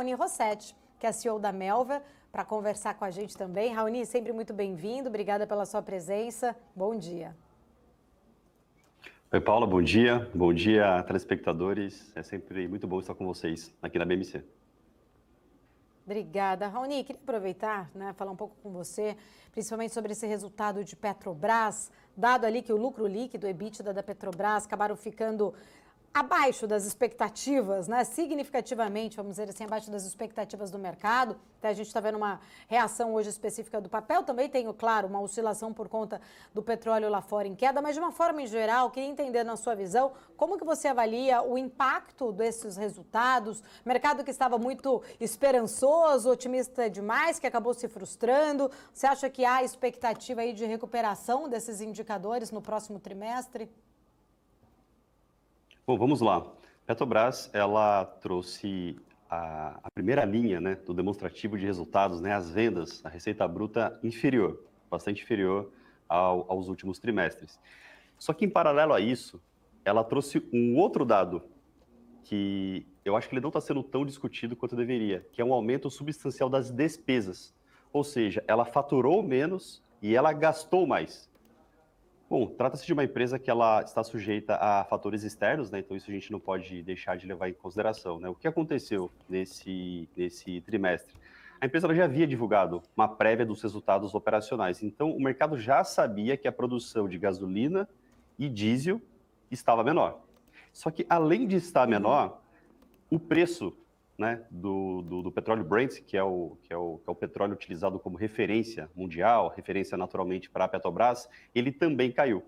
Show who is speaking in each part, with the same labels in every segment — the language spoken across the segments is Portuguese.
Speaker 1: Raoni Rossetti, que é CEO da Melver, para conversar com a gente também. Raoni, sempre muito bem-vindo, obrigada pela sua presença. Bom dia.
Speaker 2: Oi, Paula, bom dia. Bom dia, telespectadores. É sempre muito bom estar com vocês aqui na BMC.
Speaker 1: Obrigada. Raoni, queria aproveitar, falar um pouco com você, principalmente sobre esse resultado de Petrobras, dado ali que o lucro líquido, EBITDA da Petrobras, acabaram ficando abaixo das expectativas, significativamente, vamos dizer assim, abaixo das expectativas do mercado. Até a gente está vendo uma reação hoje específica do papel. Também tem, claro, uma oscilação por conta do petróleo lá fora em queda, mas de uma forma em geral, queria entender na sua visão, como que você avalia o impacto desses resultados? Mercado que estava muito esperançoso, otimista demais, que acabou se frustrando. Você acha que há expectativa aí de recuperação desses indicadores no próximo trimestre?
Speaker 2: Bom, vamos lá. Petrobras, ela trouxe a primeira linha, do demonstrativo de resultados, as vendas, a receita bruta inferior, bastante inferior aos últimos trimestres. Só que, em paralelo a isso, ela trouxe um outro dado que eu acho que ele não está sendo tão discutido quanto deveria, que é um aumento substancial das despesas. Ou seja, ela faturou menos e ela gastou mais. Bom, trata-se de uma empresa que ela está sujeita a fatores externos, então isso a gente não pode deixar de levar em consideração. O que aconteceu nesse trimestre? A empresa ela já havia divulgado uma prévia dos resultados operacionais, então o mercado já sabia que a produção de gasolina e diesel estava menor. Só que, além de estar menor, o preço do petróleo Brent, que é o petróleo utilizado como referência mundial, referência naturalmente para a Petrobras, ele também caiu.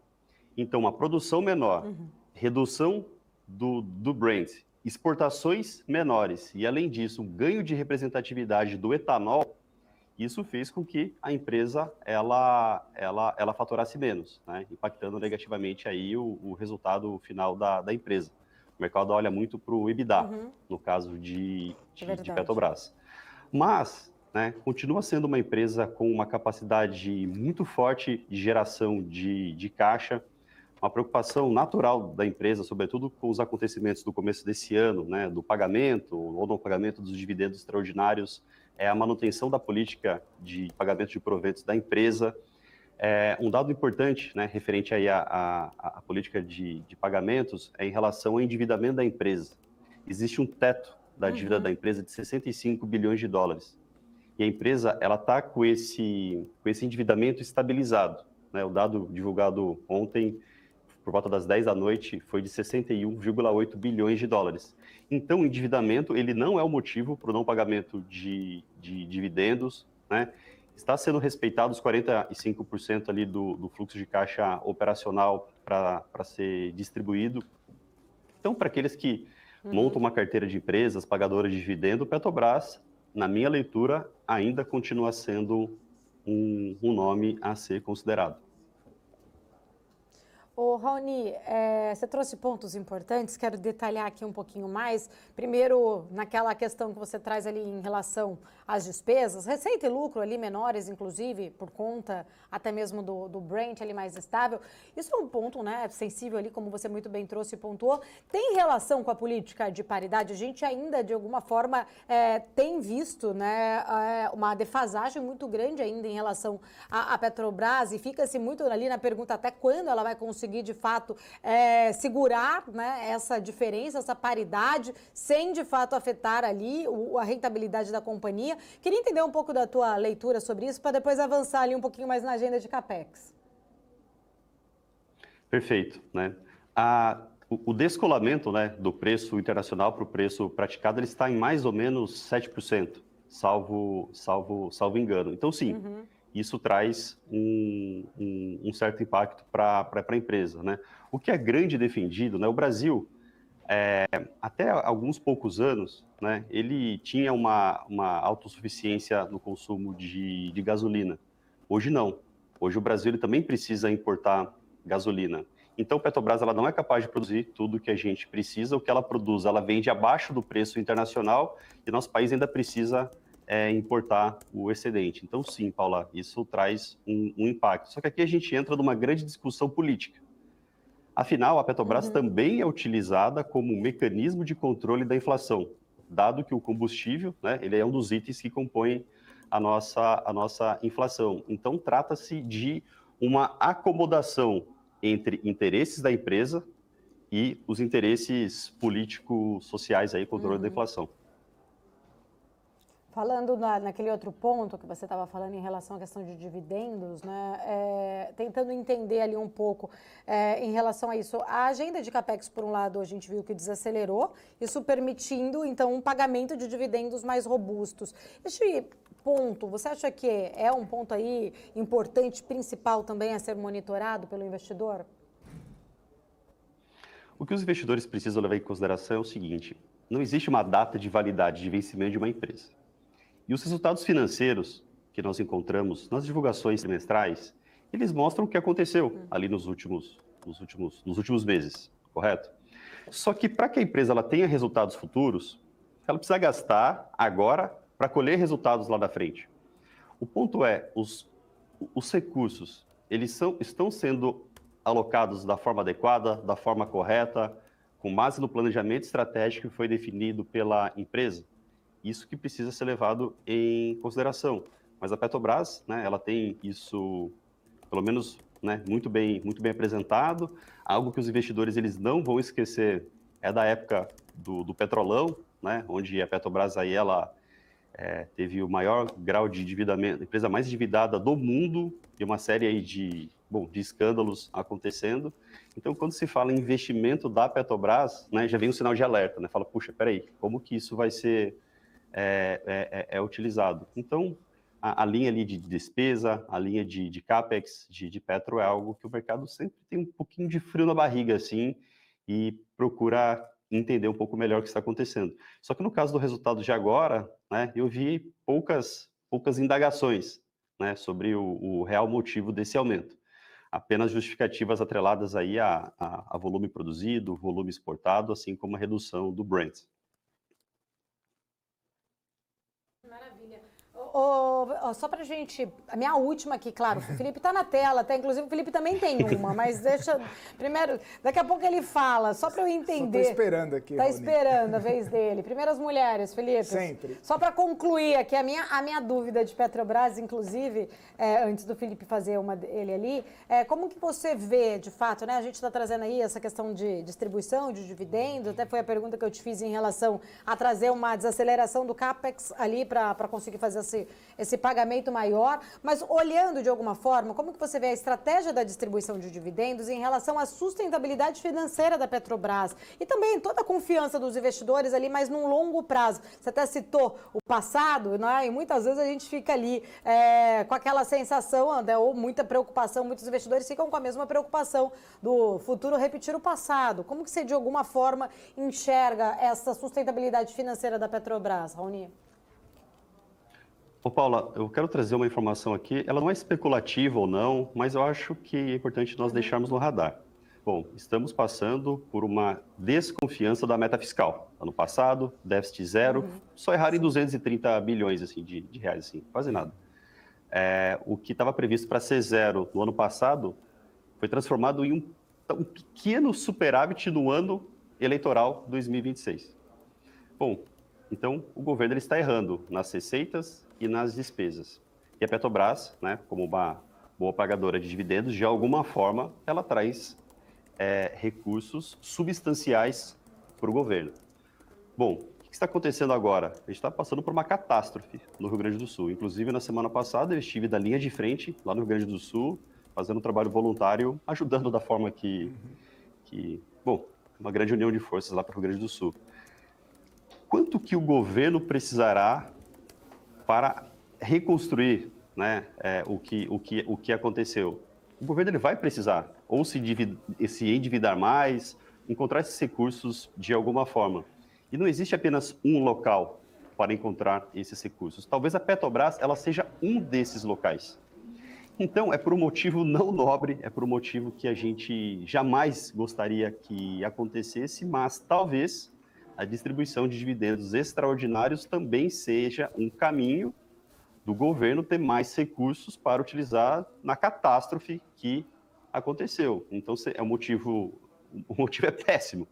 Speaker 2: Então, a produção menor, redução do Brent, exportações menores e, além disso, um ganho de representatividade do etanol, isso fez com que a empresa ela faturasse menos, impactando negativamente aí o resultado final da empresa. O mercado olha muito para o EBITDA, no caso de Petrobras. Mas, continua sendo uma empresa com uma capacidade muito forte de geração de caixa, uma preocupação natural da empresa, sobretudo com os acontecimentos do começo desse ano, do pagamento ou não pagamento dos dividendos extraordinários, é a manutenção da política de pagamento de proventos da empresa. Um dado importante, referente aí à política de pagamentos, é em relação ao endividamento da empresa. Existe um teto da dívida da empresa de 65 bilhões de dólares. E a empresa está com esse endividamento estabilizado. O dado divulgado ontem, por volta das 10 da noite, foi de 61,8 bilhões de dólares. Então, o endividamento ele não é o motivo para o não pagamento de dividendos, Está sendo respeitado os 45% ali do fluxo de caixa operacional para ser distribuído. Então, para aqueles que montam uma carteira de empresas pagadoras de dividendo, Petrobras, na minha leitura, ainda continua sendo um nome a ser considerado.
Speaker 1: Ô, Raoni, você trouxe pontos importantes, quero detalhar aqui um pouquinho mais. Primeiro, naquela questão que você traz ali em relação às despesas, receita e lucro ali menores, inclusive, por conta até mesmo do Brent ali mais estável. Isso é um ponto, sensível ali, como você muito bem trouxe e pontuou. Tem relação com a política de paridade? A gente ainda, de alguma forma, tem visto, uma defasagem muito grande ainda em relação à Petrobras e fica-se muito ali na pergunta até quando ela vai conseguir de fato segurar essa diferença, essa paridade, sem de fato afetar ali a rentabilidade da companhia. Queria entender um pouco da tua leitura sobre isso, para depois avançar ali um pouquinho mais na agenda de CAPEX.
Speaker 2: Perfeito. O descolamento do preço internacional para o preço praticado, ele está em mais ou menos 7%, salvo engano. Então, sim, isso traz um certo impacto para a empresa. O que é grande e defendido, o Brasil, até alguns poucos anos, ele tinha uma autossuficiência no consumo de gasolina. Hoje não. Hoje o Brasil ele também precisa importar gasolina. Então, a Petrobras ela não é capaz de produzir tudo o que a gente precisa. O que ela produz, ela vende abaixo do preço internacional e nosso país ainda precisa importar o excedente. Então, sim, Paula, isso traz um impacto. Só que aqui a gente entra numa grande discussão política. Afinal, a Petrobras também é utilizada como um mecanismo de controle da inflação. dado que o combustível, né, ele é um dos itens que compõem a nossa inflação. Então, trata-se de uma acomodação entre interesses da empresa e os interesses político-sociais aí, controle da inflação.
Speaker 1: Falando naquele outro ponto que você estava falando em relação à questão de dividendos, né, tentando entender ali um pouco em relação a isso, a agenda de CAPEX, por um lado, a gente viu que desacelerou, isso permitindo, então, um pagamento de dividendos mais robustos. Este ponto, você acha que é um ponto aí importante, principal também a ser monitorado pelo investidor?
Speaker 2: O que os investidores precisam levar em consideração é o seguinte: não existe uma data de validade de vencimento de uma empresa. E os resultados financeiros que nós encontramos nas divulgações trimestrais, eles mostram o que aconteceu ali nos últimos meses, correto? Só que para que a empresa ela tenha resultados futuros, ela precisa gastar agora para colher resultados lá da frente. O ponto é, os recursos, eles estão sendo alocados da forma adequada, da forma correta, com base no planejamento estratégico que foi definido pela empresa. Isso que precisa ser levado em consideração. Mas a Petrobras, né, ela tem isso, pelo menos, né, muito bem apresentado. Algo que os investidores eles não vão esquecer é da época do Petrolão, né, onde a Petrobras aí, ela teve o maior grau de endividamento, a empresa mais endividada do mundo, e uma série aí de escândalos acontecendo. Então, quando se fala em investimento da Petrobras, né, já vem um sinal de alerta, né? Fala, puxa, peraí, como que isso vai ser utilizado? Então, a linha ali de despesa, a linha de CAPEX, de Petro, é algo que o mercado sempre tem um pouquinho de frio na barriga, assim, e procura entender um pouco melhor o que está acontecendo. Só que no caso do resultado de agora, né, eu vi poucas indagações, né, sobre o real motivo desse aumento. Apenas justificativas atreladas aí a volume produzido, volume exportado, assim como a redução do Brent.
Speaker 1: Maravilha. Só pra gente, a minha última aqui, claro, o Felipe tá na tela, tá? Inclusive o Felipe também tem uma, mas deixa, primeiro, daqui a pouco ele fala, só pra eu entender.
Speaker 3: Só tô esperando aqui,
Speaker 1: Tá
Speaker 3: Raoni.
Speaker 1: Esperando a vez dele. Primeiro as mulheres, Felipe.
Speaker 3: Sempre.
Speaker 1: Só pra concluir aqui, a minha dúvida de Petrobras, inclusive, antes do Felipe fazer ele ali, como que você vê, de fato, né? A gente tá trazendo aí essa questão de distribuição, de dividendos, até foi a pergunta que eu te fiz em relação a trazer uma desaceleração do CAPEX ali para conseguir fazer esse pagamento maior, mas olhando de alguma forma, como que você vê a estratégia da distribuição de dividendos em relação à sustentabilidade financeira da Petrobras e também toda a confiança dos investidores ali, mas num longo prazo. Você até citou o passado, né? E muitas vezes a gente fica ali com aquela sensação, né? Ou muita preocupação, muitos investidores ficam com a mesma preocupação do futuro repetir o passado. Como que você de alguma forma enxerga essa sustentabilidade financeira da Petrobras, Raoni?
Speaker 2: Ô, Paula, eu quero trazer uma informação aqui, ela não é especulativa ou não, mas eu acho que é importante nós deixarmos no radar. Bom, estamos passando por uma desconfiança da meta fiscal. Ano passado, déficit zero, só erraram em 230 bilhões assim, de reais, assim, quase nada. O que estava previsto para ser zero no ano passado foi transformado em um pequeno superávit no ano eleitoral 2026. Bom, então o governo ele está errando nas receitas e nas despesas. E a Petrobras, né, como uma boa pagadora de dividendos, de alguma forma, ela traz recursos substanciais para o governo. Bom, o que está acontecendo agora? A gente está passando por uma catástrofe no Rio Grande do Sul. Inclusive, na semana passada, eu estive da linha de frente, lá no Rio Grande do Sul, fazendo um trabalho voluntário, ajudando da forma uma grande união de forças lá para o Rio Grande do Sul. Quanto que o governo precisará para reconstruir, né, o que aconteceu? O governo ele vai precisar ou se endividar mais, encontrar esses recursos de alguma forma. E não existe apenas um local para encontrar esses recursos. Talvez a Petrobras ela seja um desses locais. Então, é por um motivo não nobre, é por um motivo que a gente jamais gostaria que acontecesse, mas talvez a distribuição de dividendos extraordinários também seja um caminho do governo ter mais recursos para utilizar na catástrofe que aconteceu. Então, o motivo é péssimo.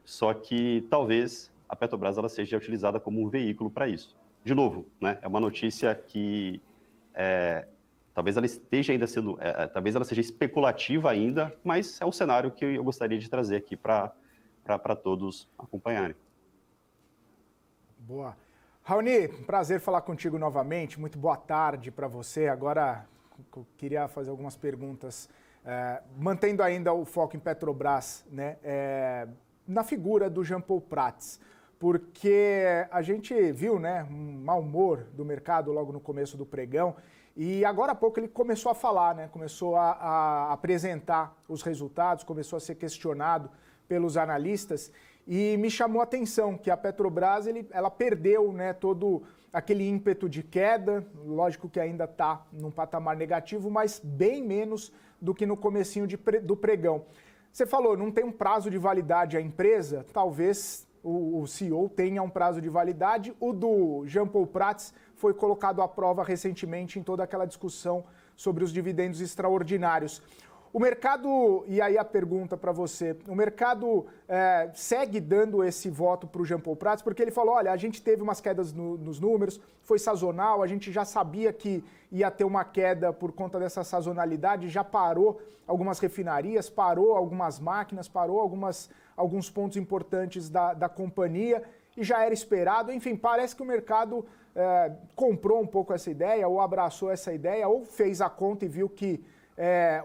Speaker 2: Só que talvez a Petrobras ela seja utilizada como um veículo para isso. De novo, né, é uma notícia que talvez ela esteja ainda sendo, talvez ela seja especulativa ainda, mas é um cenário que eu gostaria de trazer aqui para todos acompanharem.
Speaker 3: Boa. Raoni, prazer falar contigo novamente, muito boa tarde para você. Agora, eu queria fazer algumas perguntas, mantendo ainda o foco em Petrobras, né, na figura do Jean Paul Prats, porque a gente viu, né, um mau humor do mercado logo no começo do pregão, e agora há pouco ele começou a falar, né, começou a apresentar os resultados, começou a ser questionado pelos analistas, e me chamou a atenção que a Petrobras ela perdeu, né, todo aquele ímpeto de queda, lógico que ainda está num patamar negativo, mas bem menos do que no comecinho do pregão. Você falou, não tem um prazo de validade a empresa, talvez o CEO tenha um prazo de validade, o do Jean Paul Prats foi colocado à prova recentemente em toda aquela discussão sobre os dividendos extraordinários. O mercado, e aí a pergunta para você, o mercado segue dando esse voto para o Jean Paul Prats, porque ele falou, olha, a gente teve umas quedas nos números, foi sazonal, a gente já sabia que ia ter uma queda por conta dessa sazonalidade, já parou algumas refinarias, parou algumas máquinas, parou alguns pontos importantes da companhia e já era esperado. Enfim, parece que o mercado comprou um pouco essa ideia, ou abraçou essa ideia, ou fez a conta e viu que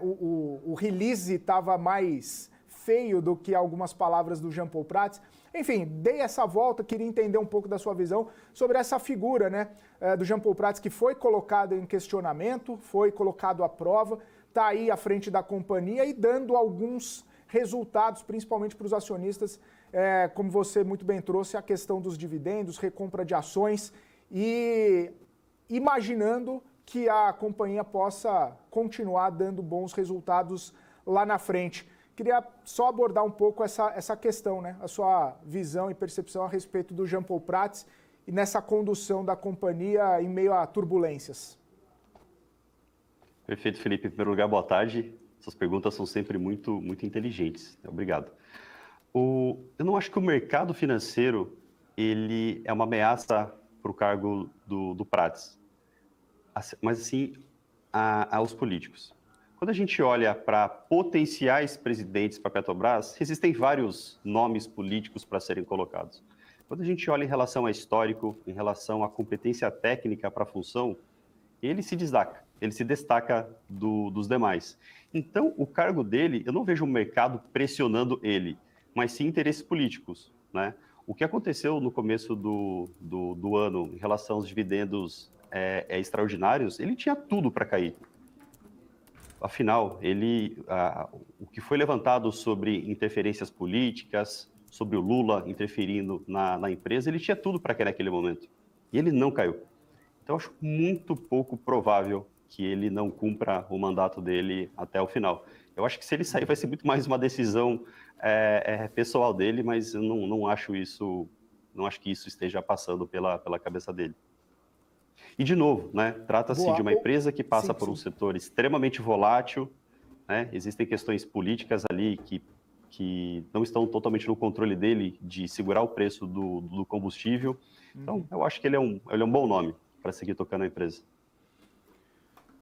Speaker 3: o release estava mais feio do que algumas palavras do Jean Paul Prats. Enfim, dei essa volta, queria entender um pouco da sua visão sobre essa figura, né, do Jean Paul Prats, que foi colocado em questionamento, foi colocado à prova, está aí à frente da companhia e dando alguns resultados, principalmente para os acionistas, como você muito bem trouxe, a questão dos dividendos, recompra de ações e imaginando que a companhia possa continuar dando bons resultados lá na frente. Queria só abordar um pouco essa questão, né? A sua visão e percepção a respeito do Jean Paul Prats e nessa condução da companhia em meio a turbulências.
Speaker 2: Perfeito, Felipe. Em primeiro lugar, boa tarde. Essas perguntas são sempre muito, muito inteligentes. Obrigado. Eu não acho que o mercado financeiro ele é uma ameaça para o cargo do Prats, mas sim aos políticos. Quando a gente olha para potenciais presidentes para a Petrobras, existem vários nomes políticos para serem colocados. Quando a gente olha em relação a histórico, em relação à competência técnica para a função, ele se destaca dos demais. Então, o cargo dele, eu não vejo o mercado pressionando ele, mas sim interesses políticos, né? O que aconteceu no começo do ano em relação aos dividendos extraordinários, ele tinha tudo para cair. Afinal, o que foi levantado sobre interferências políticas, sobre o Lula interferindo na empresa, ele tinha tudo para cair naquele momento. E ele não caiu. Então, eu acho muito pouco provável que ele não cumpra o mandato dele até o final. Eu acho que se ele sair, vai ser muito mais uma decisão pessoal dele, mas eu não acho que isso esteja passando pela cabeça dele. E, de novo, né, trata-se de uma empresa que passa por um setor extremamente volátil, né, existem questões políticas ali que não estão totalmente no controle dele de segurar o preço do combustível. Então, eu acho que ele é um bom nome para seguir tocando a empresa.